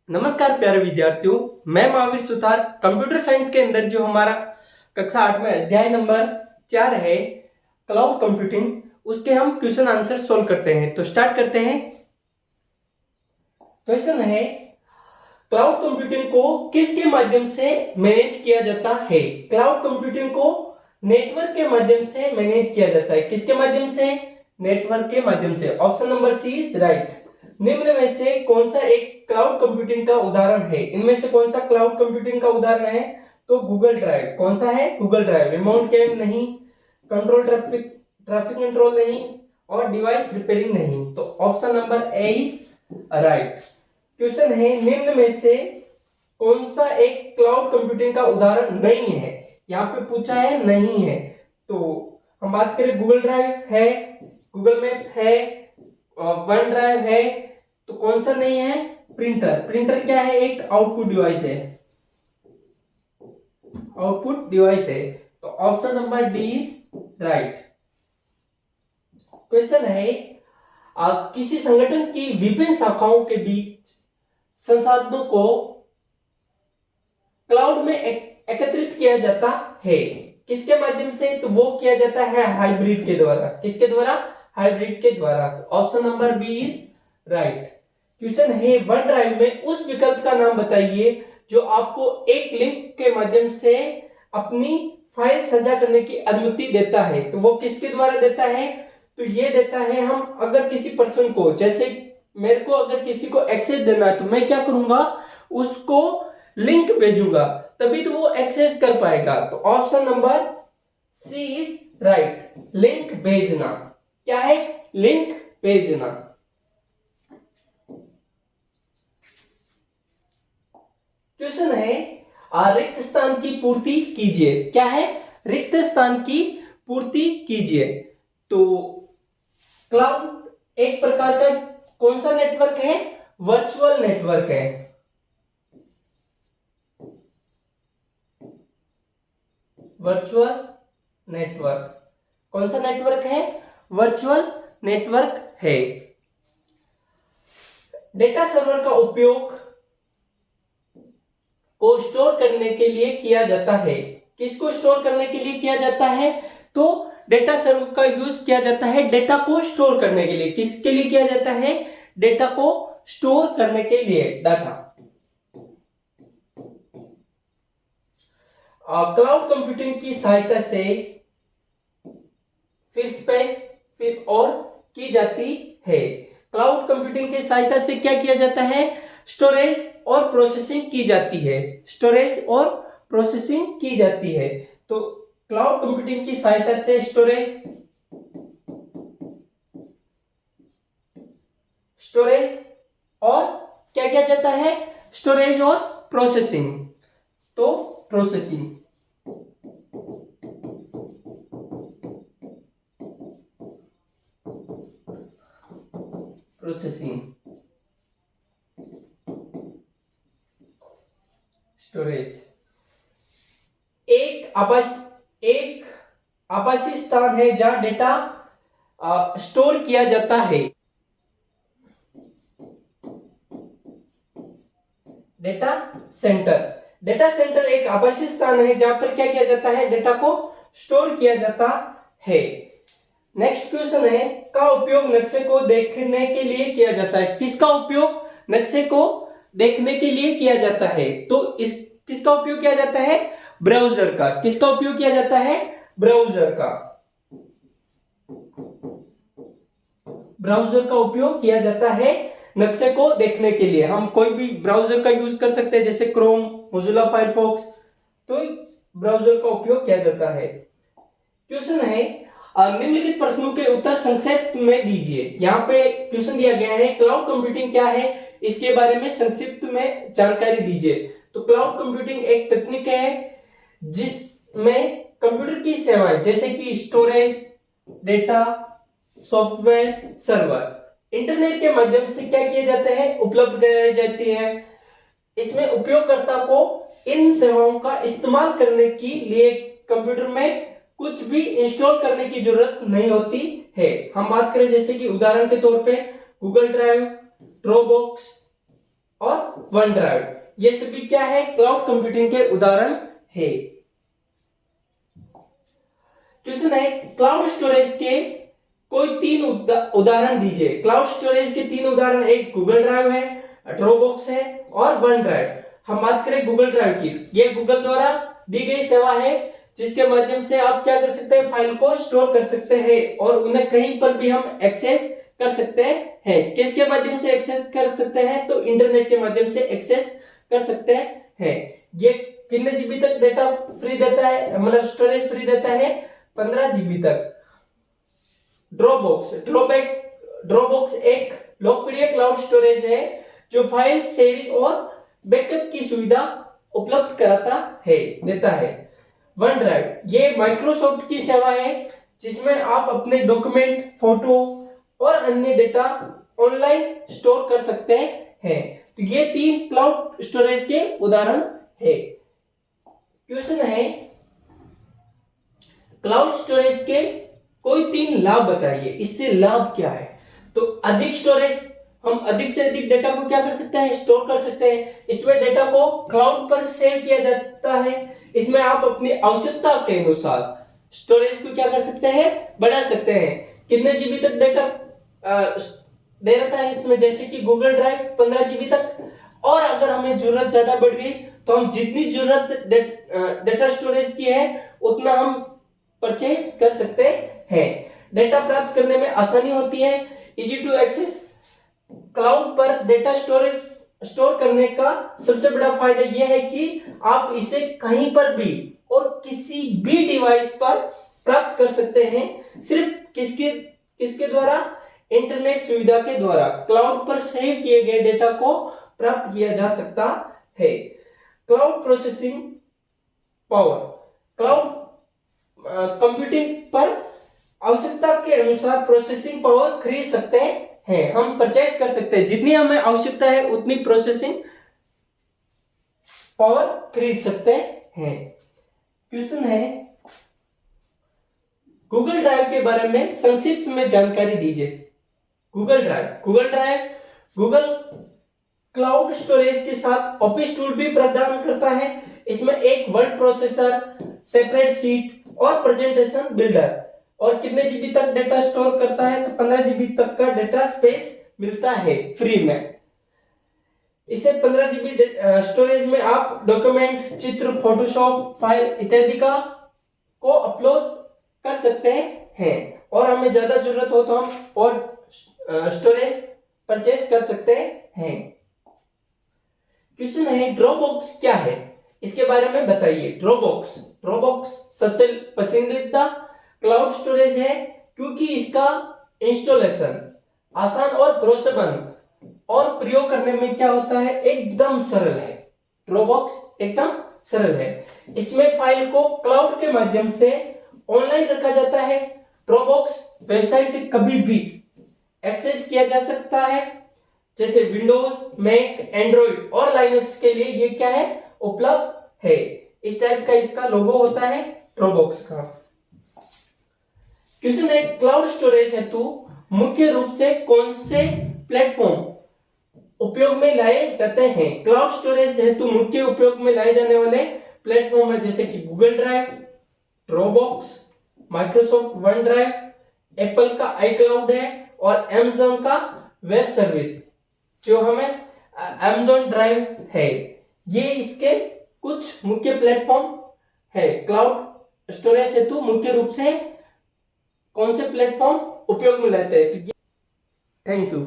नमस्कार प्यारे विद्यार्थियों, मैं महावीर सुतार। कंप्यूटर साइंस के अंदर जो हमारा कक्षा 8 में अध्याय नंबर 4 है क्लाउड कंप्यूटिंग, उसके हम क्वेश्चन आंसर सोल्व करते हैं। तो स्टार्ट करते हैं। क्वेश्चन है, क्लाउड कंप्यूटिंग को किसके माध्यम से मैनेज किया जाता है? क्लाउड कंप्यूटिंग को नेटवर्क के माध्यम से मैनेज किया जाता है। किसके माध्यम से? नेटवर्क के माध्यम से। Option number C is right. निम्न में से कौन सा एक क्लाउड कंप्यूटिंग का उदाहरण है? इनमें से कौन सा क्लाउड कंप्यूटिंग का उदाहरण है? तो गूगल ड्राइव। कौन सा है? Google drive. रिमोट गेम नहीं, कंट्रोल ट्रैफिक कंट्रोल नहीं, और डिवाइस रिपेयरिंग नहीं। तो option number A is right. Question है, निम्न में से कौन सा एक क्लाउड कंप्यूटिंग का उदाहरण नहीं है? यहाँ पे पूछा है नहीं है। तो हम बात करें, गूगल ड्राइव है, गूगल मैप है, वन ड्राइव है। तो कौन सा नहीं है? प्रिंटर। प्रिंटर क्या है? एक आउटपुट डिवाइस है। आउटपुट डिवाइस है। तो option number D is right. Question है, किसी संगठन की विभिन्न शाखाओं के बीच संसाधनों को क्लाउड में एकत्रित किया जाता है। किसके माध्यम से? तो वो किया जाता है हाइब्रिड के द्वारा। किसके द्वारा? हाइब्रिड के द्वारा। Option number B is right. Question है, वन ड्राइव में उस विकल्प का नाम बताइए जो आपको एक लिंक के माध्यम से अपनी फाइल साझा करने की अनुमति देता है। तो वो किसके द्वारा देता है? तो ये देता है, हम अगर किसी पर्सन को, जैसे मेरे को अगर किसी को एक्सेस देना है तो मैं क्या करूंगा? उसको लिंक भेजूंगा, तभी तो वो एक्सेस कर पाएगा। तो option number C is right. Link भेजना। क्या है? लिंक भेजना। क्वेश्चन है, रिक्त स्थान की पूर्ति कीजिए। क्या है? रिक्त स्थान की पूर्ति कीजिए। तो क्लाउड एक प्रकार का कौन सा नेटवर्क है? वर्चुअल नेटवर्क है। वर्चुअल नेटवर्क कौन सा नेटवर्क है? वर्चुअल नेटवर्क है। डेटा सर्वर का उपयोग को स्टोर करने के लिए किया जाता है। किसको स्टोर करने के लिए किया जाता है? तो डेटा सर्वर का यूज किया जाता है डेटा को स्टोर करने के लिए। किसके लिए किया जाता है? डेटा को स्टोर करने के लिए। डाटा। क्लाउड कंप्यूटिंग की सहायता से फिर स्पेस फिर और की जाती है। क्लाउड कंप्यूटिंग की सहायता से क्या किया जाता है? स्टोरेज और प्रोसेसिंग की जाती है। स्टोरेज और प्रोसेसिंग की जाती है। तो क्लाउड कंप्यूटिंग की सहायता से स्टोरेज और क्या किया जाता है? स्टोरेज और प्रोसेसिंग। तो प्रोसेसिंग। स्टोरेज एक आभासी स्थान है जहां डेटा स्टोर किया जाता है। डेटा सेंटर एक आभासी स्थान है जहां पर क्या किया जाता है? डेटा को स्टोर किया जाता है। नेक्स्ट क्वेश्चन है, का उपयोग नक्शे को देखने के लिए किया जाता है। किसका उपयोग? नक्शे को देखने के लिए किया जाता है। तो इस किसका उपयोग किया जाता है? ब्राउजर का। किसका उपयोग किया जाता है? ब्राउजर का। ब्राउजर का उपयोग किया जाता है नक्शे को देखने के लिए। हम कोई भी ब्राउजर का यूज कर सकते हैं, जैसे क्रोम, मोजिला फायरफॉक्स। तो ब्राउजर का उपयोग किया जाता है। क्वेश्चन है, निम्नलिखित प्रश्नों के उत्तर संक्षेप में दीजिए। यहाँ पे क्वेश्चन दिया गया है, क्लाउड कंप्यूटिंग क्या है, इसके बारे में संक्षिप्त में जानकारी दीजिए। तो क्लाउड कंप्यूटिंग एक तकनीक है जिसमें कंप्यूटर की सेवाएं जैसे कि storage, data, software, server, internet के माध्यम से क्या किए जाते हैं? उपलब्ध कराई जाती है। इसमें उपयोगकर्ता को इन सेवाओं का इस्तेमाल करने के लिए कंप्यूटर में कुछ भी इंस्टॉल करने की जरूरत नहीं होती है। हम बात करें जैसे कि उदाहरण के तौर पे गूगल ड्राइव, ड्रॉपबॉक्स और वन ड्राइव, ये सभी क्या है, क्लाउड कंप्यूटिंग के उदाहरण है। क्वेश्चन है, क्लाउड स्टोरेज के कोई तीन उदाहरण दीजिए। क्लाउड स्टोरेज के तीन उदाहरण, एक गूगल ड्राइव है, ड्रॉपबॉक्स है और वन ड्राइव। हम बात करें गूगल ड्राइव की, ये गूगल द्वारा दी गई सेवा है जिसके माध्यम से आप क्या कर सकते हैं, फाइल को स्टोर कर सकते हैं और उन्हें कहीं पर भी हम एक्सेस कर सकते हैं। किसके माध्यम से एक्सेस कर सकते हैं, तो इंटरनेट के माध्यम से एक्सेस कर सकते हैं। ये कितने जीबी तक डेटा फ्री देता है, मतलब स्टोरेज फ्री देता है, 15 जीबी तक। ड्रॉपबॉक्स एक लोकप्रिय क्लाउड स्टोरेज है जो फाइल शेयरिंग और बैकअप की सुविधा उपलब्ध कराता है, देता है। वन ड्राइव, ये माइक्रोसॉफ्ट की सेवा है जिसमें आप अपने डॉक्यूमेंट, फोटो और अन्य डेटा ऑनलाइन स्टोर कर सकते हैं। तो ये तीन क्लाउड स्टोरेज के उदाहरण है। क्वेश्चन है, क्लाउड स्टोरेज के कोई तीन लाभ बताइए, इससे लाभ क्या है। तो अधिक स्टोरेज, हम अधिक से अधिक डेटा को क्या कर सकते हैं, स्टोर कर सकते हैं। इसमें डेटा को क्लाउड पर सेव किया जाता है। इसमें आप अपनी आवश्यकता के अनुसार स्टोरेज को क्या कर सकते हैं, बढ़ा सकते हैं। कितने जीबी तक डेटा दे रहता है इसमें, जैसे कि गूगल ड्राइव 15 जीबी तक। और अगर हमें जरूरत ज्यादा बढ़ गई तो हम जितनी जरूरत डेटा स्टोरेज की है उतना हम परचेज कर सकते हैं। डेटा प्राप्त करने में आसानी होती है, इजी टू एक्सेस। क्लाउड पर डेटा स्टोर करने का सबसे बड़ा फायदा यह है कि आप इसे कहीं पर भी और किसी भी डिवाइस पर प्राप्त कर सकते हैं। सिर्फ किसके द्वारा, इंटरनेट सुविधा के द्वारा क्लाउड पर सेव किए गए डेटा को प्राप्त किया जा सकता है। Cloud processing power, cloud computing पर आवश्यकता के अनुसार प्रोसेसिंग पावर खरीद सकते हैं, हम परचेज कर सकते हैं। जितनी हमें आवश्यकता है उतनी प्रोसेसिंग पावर खरीद सकते हैं। क्वेश्चन है, गूगल ड्राइव के बारे में संक्षिप्त में जानकारी दीजिए। Google drive Google cloud storage के साथ ऑफिस टूल भी प्रदान करता है। इसमें एक वर्ड प्रोसेसर, सेपरेट शीट और प्रेजेंटेशन बिल्डर, और कितने जीबी तक डेटा स्टोर करता है, तो 15 जीबी तक का डेटा स्पेस मिलता है फ्री में। इसे 15 जीबी स्टोरेज में आप डॉक्यूमेंट, चित्र, फोटोशॉप फाइल इत्यादि का को अपलोड कर सकते हैं। और हमें ज्यादा जरूरत हो तो हम और स्टोरेज परचेज कर सकते हैं। क्वेश्चन है, ड्रॉपबॉक्स क्या है, इसके बारे में बताइए। ड्रॉपबॉक्स सबसे पसंदीदा क्लाउड स्टोरेज है क्योंकि इसका इंस्टॉलेशन आसान और भरोसेमंद और प्रयोग करने में क्या होता है, एकदम सरल है। ड्रॉपबॉक्स एकदम सरल है। इसमें फाइल को क्लाउड के माध्यम से ऑनलाइन रखा जाता है। ड्रॉपबॉक्स वेबसाइट से कभी भी एक्सेस किया जा सकता है, जैसे विंडोज, मैक, एंड्रॉइड और लाइनक्स के लिए ये क्या है, उपलब्ध है। इस टाइप का इसका लोगो होता है ड्रॉपबॉक्स का। क्वेश्चन है, क्लाउड स्टोरेज हेतु मुख्य रूप से कौन से प्लेटफॉर्म उपयोग में लाए जाते हैं। क्लाउड स्टोरेज हेतु मुख्य उपयोग में लाए जाने वाले प्लेटफॉर्म है जैसे कि Google drive, Dropbox, Microsoft one drive, Apple का iCloud है और Amazon का वेब सर्विस जो हमें Amazon ड्राइव है। ये इसके कुछ मुख्य प्लेटफॉर्म है। क्लाउड स्टोरेज हेतु मुख्य रूप से कौन से प्लेटफॉर्म उपयोग में लाते हैं। Thank you.